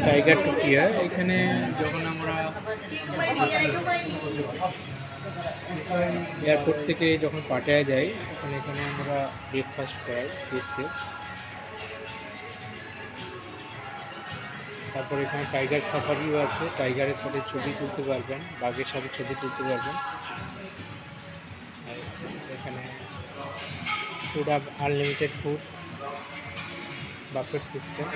Tiger টুকিয়া এখানে যখন আমরা এয়ারপোর্ট থেকে যখন পাটায়া যাই তখন এখানে আমরা ব্রেকফাস্ট করাই গেস্টদের। তারপর এখানে টাইগার সাফারিও আছে, টাইগারের সাথে ছবি তুলতে পারবেন, বাঘের সাথে ছবি তুলতে পারবেন। এখানে food unlimited food, buffet system.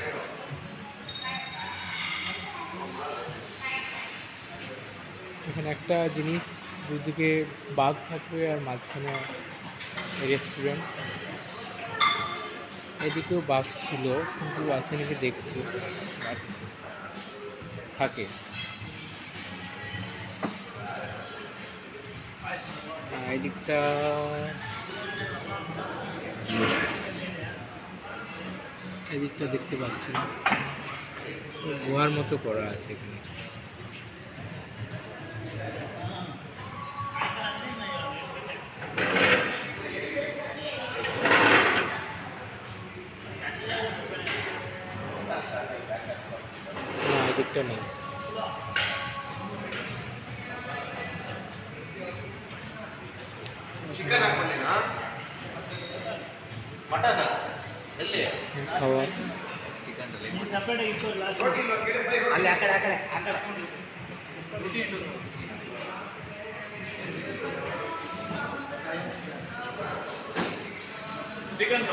এখানে একটা জিনিস, দুদিকে বাঘ থাকবে আর মাঝখানে রেস্টুরেন্ট। এদিকেও বাঘ ছিল কিন্তু আছে নাকি দেখছি, থাকে। এদিকটা এদিকটা দেখতে পাচ্ছি না, গোয়ার মতো করা আছে এখানে। না, এদিকটা নেই। খাবার చికెన్